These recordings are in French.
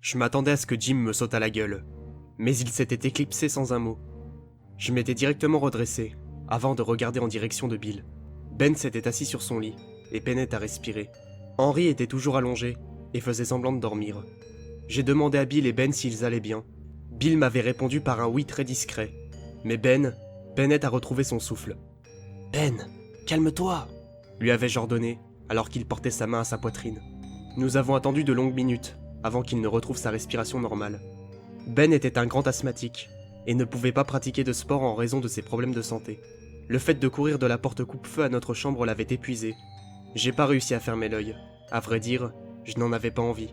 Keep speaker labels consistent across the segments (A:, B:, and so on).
A: Je m'attendais à ce que Jim me saute à la gueule, mais il s'était éclipsé sans un mot. Je m'étais directement redressé, avant de regarder en direction de Bill. Ben s'était assis sur son lit, et peinait à respirer. Henry était toujours allongé, et faisait semblant de dormir. J'ai demandé à Bill et Ben s'ils allaient bien. Bill m'avait répondu par un oui très discret, mais Ben peinait à retrouver son souffle. « Ben, calme-toi !» lui avais-je ordonné, alors qu'il portait sa main à sa poitrine. Nous avons attendu de longues minutes, avant qu'il ne retrouve sa respiration normale. Ben était un grand asthmatique, et ne pouvait pas pratiquer de sport en raison de ses problèmes de santé. Le fait de courir de la porte coupe-feu à notre chambre l'avait épuisé. J'ai pas réussi à fermer l'œil. À vrai dire, je n'en avais pas envie.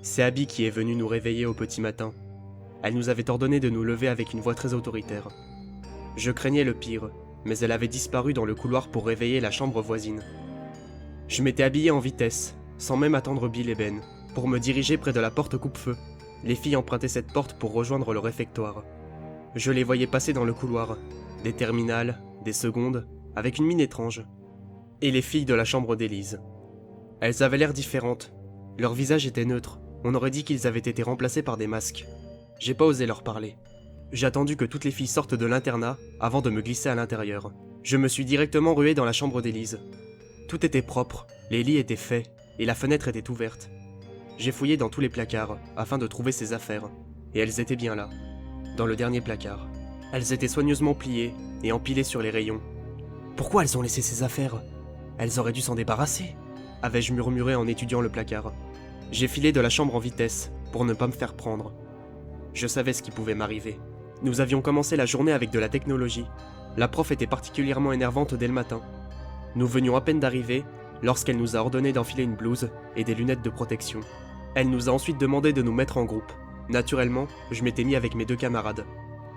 A: C'est Abby qui est venue nous réveiller au petit matin. Elle nous avait ordonné de nous lever avec une voix très autoritaire. Je craignais le pire, mais elle avait disparu dans le couloir pour réveiller la chambre voisine. Je m'étais habillé en vitesse, sans même attendre Bill et Ben, pour me diriger près de la porte coupe-feu. Les filles empruntaient cette porte pour rejoindre le réfectoire. Je les voyais passer dans le couloir, des terminales, des secondes, avec une mine étrange. Et les filles de la chambre d'Élise. Elles avaient l'air différentes. Leur visage était neutre, on aurait dit qu'ils avaient été remplacés par des masques. J'ai pas osé leur parler. J'ai attendu que toutes les filles sortent de l'internat avant de me glisser à l'intérieur. Je me suis directement rué dans la chambre d'Élise. Tout était propre, les lits étaient faits, et la fenêtre était ouverte. J'ai fouillé dans tous les placards, afin de trouver ses affaires, et elles étaient bien là, dans le dernier placard. Elles étaient soigneusement pliées et empilées sur les rayons. Pourquoi elles ont laissé ces affaires? Elles auraient dû s'en débarrasser, avais-je murmuré en étudiant le placard. J'ai filé de la chambre en vitesse, pour ne pas me faire prendre. Je savais ce qui pouvait m'arriver. Nous avions commencé la journée avec de la technologie. La prof était particulièrement énervante dès le matin. Nous venions à peine d'arriver, lorsqu'elle nous a ordonné d'enfiler une blouse et des lunettes de protection. Elle nous a ensuite demandé de nous mettre en groupe. Naturellement, je m'étais mis avec mes deux camarades.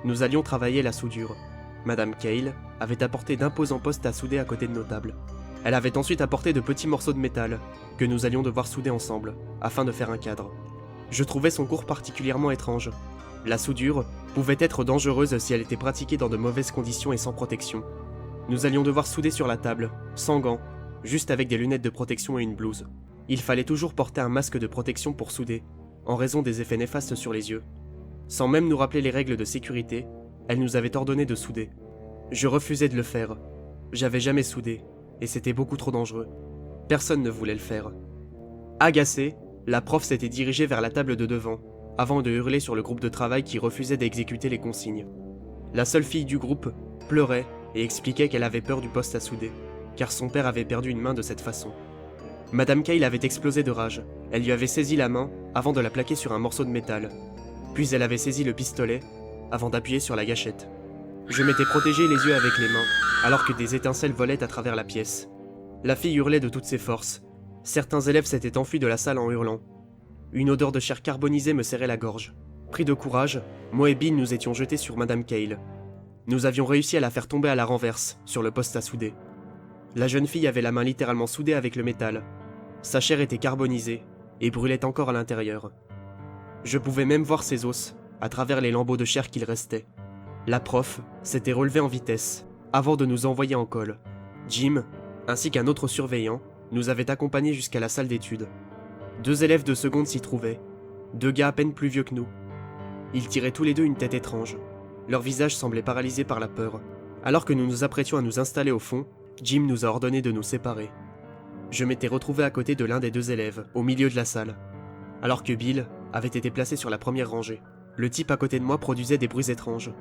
A: Nous allions travailler la soudure. Madame Cale avait apporté d'imposants postes à souder à côté de nos tables. Elle avait ensuite apporté de petits morceaux de métal, que nous allions devoir souder ensemble, afin de faire un cadre. Je trouvais son cours particulièrement étrange. La soudure pouvait être dangereuse si elle était pratiquée dans de mauvaises conditions et sans protection. Nous allions devoir souder sur la table, sans gants, juste avec des lunettes de protection et une blouse. Il fallait toujours porter un masque de protection pour souder, en raison des effets néfastes sur les yeux. Sans même nous rappeler les règles de sécurité, elle nous avait ordonné de souder. Je refusais de le faire. J'avais jamais soudé, et c'était beaucoup trop dangereux. Personne ne voulait le faire. Agacée, la prof s'était dirigée vers la table de devant, avant de hurler sur le groupe de travail qui refusait d'exécuter les consignes. La seule fille du groupe pleurait et expliquait qu'elle avait peur du poste à souder, car son père avait perdu une main de cette façon. Madame Cale avait explosé de rage. Elle lui avait saisi la main avant de la plaquer sur un morceau de métal. Puis elle avait saisi le pistolet avant d'appuyer sur la gâchette. Je m'étais protégé les yeux avec les mains, alors que des étincelles volaient à travers la pièce. La fille hurlait de toutes ses forces. Certains élèves s'étaient enfuis de la salle en hurlant. Une odeur de chair carbonisée me serrait la gorge. Pris de courage, moi et Bill nous étions jetés sur Madame Cale. Nous avions réussi à la faire tomber à la renverse, sur le poste à souder. La jeune fille avait la main littéralement soudée avec le métal. Sa chair était carbonisée, et brûlait encore à l'intérieur. Je pouvais même voir ses os, à travers les lambeaux de chair qu'il restait. La prof s'était relevée en vitesse, avant de nous envoyer en colle. Jim, ainsi qu'un autre surveillant, nous avaient accompagnés jusqu'à la salle d'études. 2 élèves de seconde s'y trouvaient, 2 gars à peine plus vieux que nous. Ils tiraient tous les deux une tête étrange. Leur visage semblait paralysé par la peur. Alors que nous nous apprêtions à nous installer au fond, Jim nous a ordonné de nous séparer. Je m'étais retrouvé à côté de l'un des 2 élèves, au milieu de la salle, alors que Bill avait été placé sur la première rangée. Le type à côté de moi produisait des bruits étranges.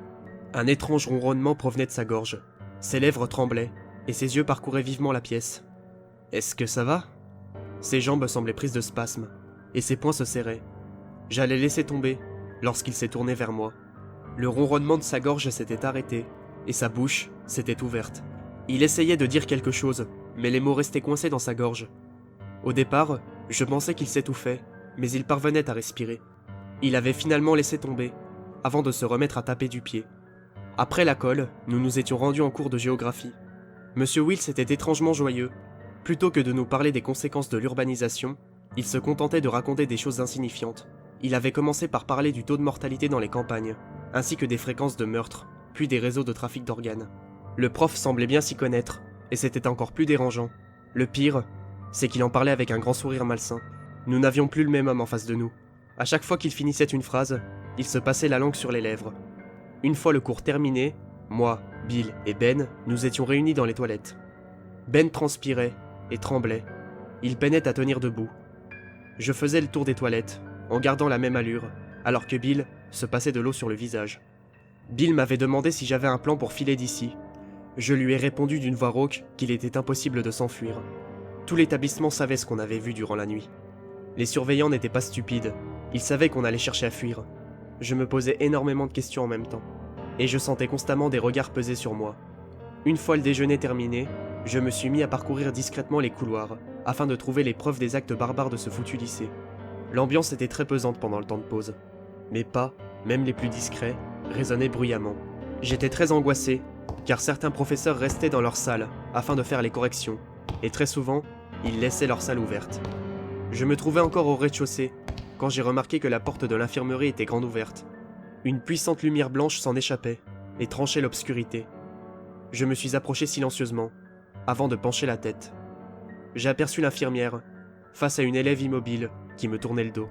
A: Un étrange ronronnement provenait de sa gorge. Ses lèvres tremblaient, et ses yeux parcouraient vivement la pièce. « Est-ce que ça va ?» Ses jambes semblaient prises de spasmes, et ses poings se serraient. J'allais laisser tomber, lorsqu'il s'est tourné vers moi. Le ronronnement de sa gorge s'était arrêté, et sa bouche s'était ouverte. Il essayait de dire quelque chose, mais les mots restaient coincés dans sa gorge. Au départ, je pensais qu'il s'étouffait, mais il parvenait à respirer. Il avait finalement laissé tomber, avant de se remettre à taper du pied. Après la colle, nous nous étions rendus en cours de géographie. Monsieur Wills était étrangement joyeux. Plutôt que de nous parler des conséquences de l'urbanisation, il se contentait de raconter des choses insignifiantes. Il avait commencé par parler du taux de mortalité dans les campagnes, ainsi que des fréquences de meurtres, puis des réseaux de trafic d'organes. Le prof semblait bien s'y connaître, et c'était encore plus dérangeant. Le pire, c'est qu'il en parlait avec un grand sourire malsain. Nous n'avions plus le même homme en face de nous. À chaque fois qu'il finissait une phrase, il se passait la langue sur les lèvres. Une fois le cours terminé, moi, Bill et Ben nous étions réunis dans les toilettes. Ben transpirait et tremblait. Il peinait à tenir debout. Je faisais le tour des toilettes, en gardant la même allure, alors que Bill se passait de l'eau sur le visage. Bill m'avait demandé si j'avais un plan pour filer d'ici. Je lui ai répondu d'une voix rauque qu'il était impossible de s'enfuir. Tout l'établissement savait ce qu'on avait vu durant la nuit. Les surveillants n'étaient pas stupides, ils savaient qu'on allait chercher à fuir. Je me posais énormément de questions en même temps, et je sentais constamment des regards peser sur moi. Une fois le déjeuner terminé, je me suis mis à parcourir discrètement les couloirs, afin de trouver les preuves des actes barbares de ce foutu lycée. L'ambiance était très pesante pendant le temps de pause. Mes pas, même les plus discrets, résonnaient bruyamment. J'étais très angoissé, car certains professeurs restaient dans leur salle, afin de faire les corrections, et très souvent, ils laissaient leur salle ouverte. Je me trouvais encore au rez-de-chaussée, quand j'ai remarqué que la porte de l'infirmerie était grande ouverte. Une puissante lumière blanche s'en échappait, et tranchait l'obscurité. Je me suis approché silencieusement, avant de pencher la tête. J'ai aperçu l'infirmière, face à une élève immobile, qui me tournait le dos.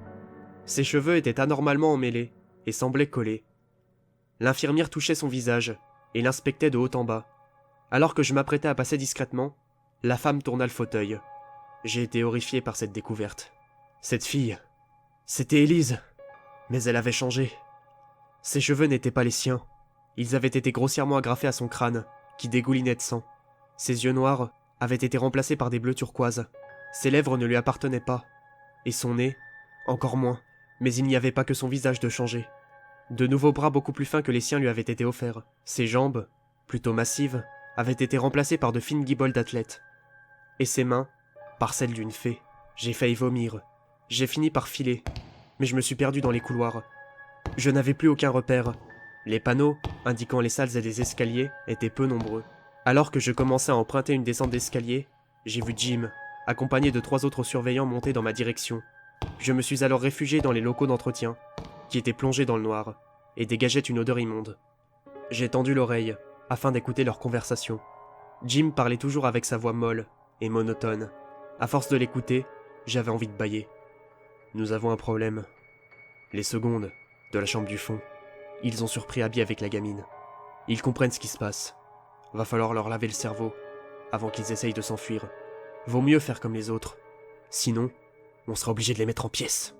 A: Ses cheveux étaient anormalement emmêlés, et semblaient collés. L'infirmière touchait son visage, et l'inspectait de haut en bas. Alors que je m'apprêtais à passer discrètement, la femme tourna le fauteuil. J'ai été horrifié par cette découverte. Cette fille, c'était Élise, mais elle avait changé. Ses cheveux n'étaient pas les siens. Ils avaient été grossièrement agrafés à son crâne, qui dégoulinait de sang. Ses yeux noirs avaient été remplacés par des bleus turquoises. Ses lèvres ne lui appartenaient pas. Et son nez, encore moins. Mais il n'y avait pas que son visage de changer. De nouveaux bras beaucoup plus fins que les siens lui avaient été offerts. Ses jambes, plutôt massives, avaient été remplacées par de fines guiboles d'athlète. Et ses mains, par celles d'une fée. J'ai failli vomir. J'ai fini par filer, mais je me suis perdu dans les couloirs. Je n'avais plus aucun repère. Les panneaux, indiquant les salles et les escaliers, étaient peu nombreux. Alors que je commençais à emprunter une descente d'escalier, j'ai vu Jim, accompagné de 3 autres surveillants monter dans ma direction. Je me suis alors réfugié dans les locaux d'entretien, qui étaient plongés dans le noir, et dégageaient une odeur immonde. J'ai tendu l'oreille, afin d'écouter leur conversation. Jim parlait toujours avec sa voix molle et monotone. À force de l'écouter, j'avais envie de bâiller. Nous avons un problème. Les secondes, de la chambre du fond, ils ont surpris Abby avec la gamine. Ils comprennent ce qui se passe. Va falloir leur laver le cerveau, avant qu'ils essayent de s'enfuir. Vaut mieux faire comme les autres. Sinon, on sera obligé de les mettre en pièces.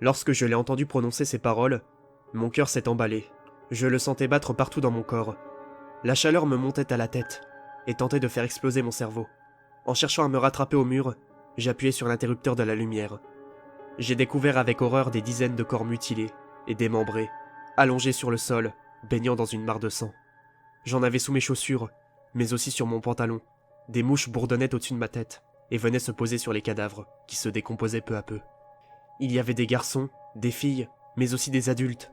A: Lorsque je l'ai entendu prononcer ces paroles, mon cœur s'est emballé. Je le sentais battre partout dans mon corps. La chaleur me montait à la tête, et tentait de faire exploser mon cerveau. En cherchant à me rattraper au mur, j'appuyais sur l'interrupteur de la lumière. J'ai découvert avec horreur des dizaines de corps mutilés et démembrés, allongés sur le sol, baignant dans une mare de sang. J'en avais sous mes chaussures, mais aussi sur mon pantalon. Des mouches bourdonnaient au-dessus de ma tête et venaient se poser sur les cadavres, qui se décomposaient peu à peu. Il y avait des garçons, des filles, mais aussi des adultes.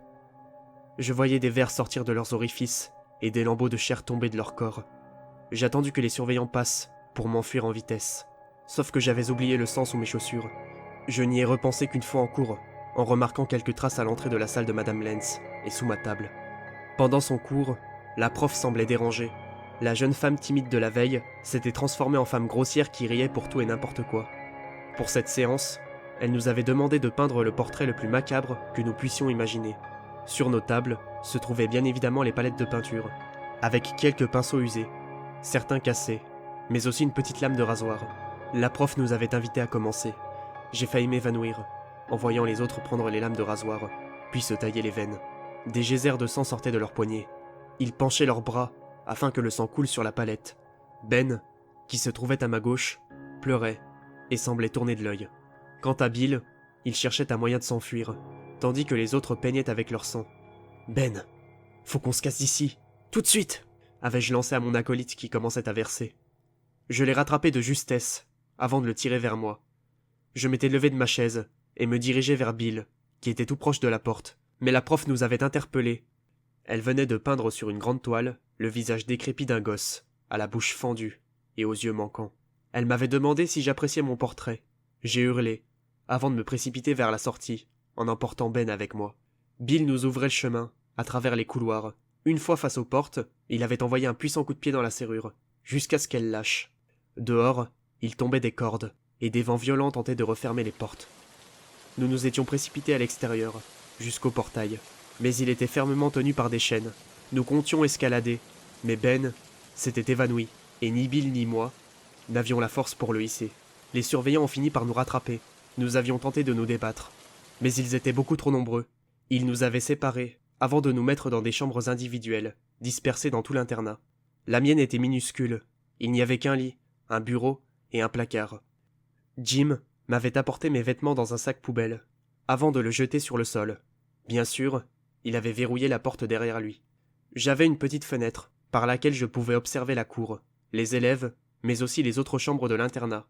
A: Je voyais des vers sortir de leurs orifices et des lambeaux de chair tomber de leur corps. J'ai attendu que les surveillants passent pour m'enfuir en vitesse. Sauf que j'avais oublié le sang sous mes chaussures. Je n'y ai repensé qu'une fois en cours, en remarquant quelques traces à l'entrée de la salle de Madame Lenz et sous ma table. Pendant son cours, la prof semblait dérangée. La jeune femme timide de la veille s'était transformée en femme grossière qui riait pour tout et n'importe quoi. Pour cette séance, elle nous avait demandé de peindre le portrait le plus macabre que nous puissions imaginer. Sur nos tables se trouvaient bien évidemment les palettes de peinture, avec quelques pinceaux usés, certains cassés, mais aussi une petite lame de rasoir. La prof nous avait invités à commencer. J'ai failli m'évanouir, en voyant les autres prendre les lames de rasoir, puis se tailler les veines. Des geysers de sang sortaient de leurs poignets. Ils penchaient leurs bras, afin que le sang coule sur la palette. Ben, qui se trouvait à ma gauche, pleurait, et semblait tourner de l'œil. Quant à Bill, il cherchait un moyen de s'enfuir, tandis que les autres peignaient avec leur sang. « Ben, faut qu'on se casse d'ici, tout de suite !» avais-je lancé à mon acolyte qui commençait à verser. Je l'ai rattrapé de justesse, avant de le tirer vers moi. Je m'étais levé de ma chaise, et me dirigeais vers Bill, qui était tout proche de la porte. Mais la prof nous avait interpellés. Elle venait de peindre sur une grande toile le visage décrépit d'un gosse, à la bouche fendue et aux yeux manquants. Elle m'avait demandé si j'appréciais mon portrait. J'ai hurlé, avant de me précipiter vers la sortie, en emportant Ben avec moi. Bill nous ouvrait le chemin, à travers les couloirs. Une fois face aux portes, il avait envoyé un puissant coup de pied dans la serrure, jusqu'à ce qu'elle lâche. Dehors, il tombait des cordes, et des vents violents tentaient de refermer les portes. Nous nous étions précipités à l'extérieur, jusqu'au portail. Mais il était fermement tenu par des chaînes. Nous comptions escalader, mais Ben s'était évanoui, et ni Bill ni moi n'avions la force pour le hisser. Les surveillants ont fini par nous rattraper. Nous avions tenté de nous débattre. Mais ils étaient beaucoup trop nombreux. Ils nous avaient séparés, avant de nous mettre dans des chambres individuelles, dispersées dans tout l'internat. La mienne était minuscule. Il n'y avait qu'un lit, un bureau et un placard. Jim m'avait apporté mes vêtements dans un sac poubelle, avant de le jeter sur le sol. Bien sûr, il avait verrouillé la porte derrière lui. J'avais une petite fenêtre, par laquelle je pouvais observer la cour, les élèves, mais aussi les autres chambres de l'internat.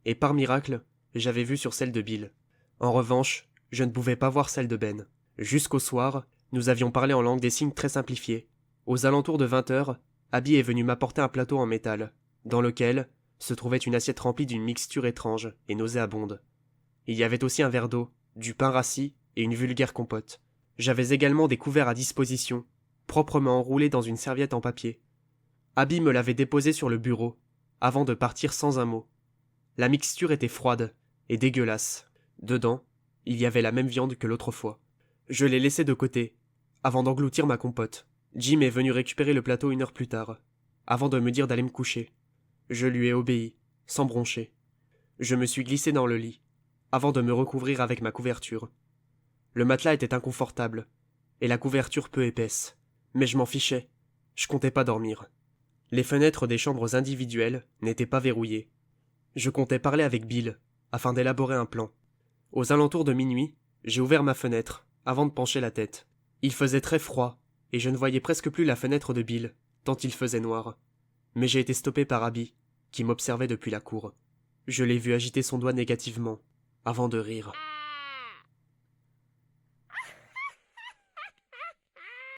A: Et par miracle, j'avais vu sur celle de Bill. En revanche, je ne pouvais pas voir celle de Ben. Jusqu'au soir, nous avions parlé en langue des signes très simplifiée. Aux alentours de 20h, Abby est venue m'apporter un plateau en métal, dans lequel se trouvait une assiette remplie d'une mixture étrange et nauséabonde. Il y avait aussi un verre d'eau, du pain rassis et une vulgaire compote. J'avais également des couverts à disposition, proprement enroulés dans une serviette en papier. Abby me l'avait déposé sur le bureau, avant de partir sans un mot. La mixture était froide et dégueulasse. Dedans, il y avait la même viande que l'autre fois. Je l'ai laissé de côté, avant d'engloutir ma compote. Jim est venu récupérer le plateau 1 heure plus tard, avant de me dire d'aller me coucher. Je lui ai obéi, sans broncher. Je me suis glissé dans le lit, avant de me recouvrir avec ma couverture. Le matelas était inconfortable, et la couverture peu épaisse. Mais je m'en fichais. Je comptais pas dormir. Les fenêtres des chambres individuelles n'étaient pas verrouillées. Je comptais parler avec Bill, afin d'élaborer un plan. Aux alentours de minuit, j'ai ouvert ma fenêtre, avant de pencher la tête. Il faisait très froid, et je ne voyais presque plus la fenêtre de Bill, tant il faisait noir. Mais j'ai été stoppé par Abby, qui m'observait depuis la cour. Je l'ai vu agiter son doigt négativement, avant de rire.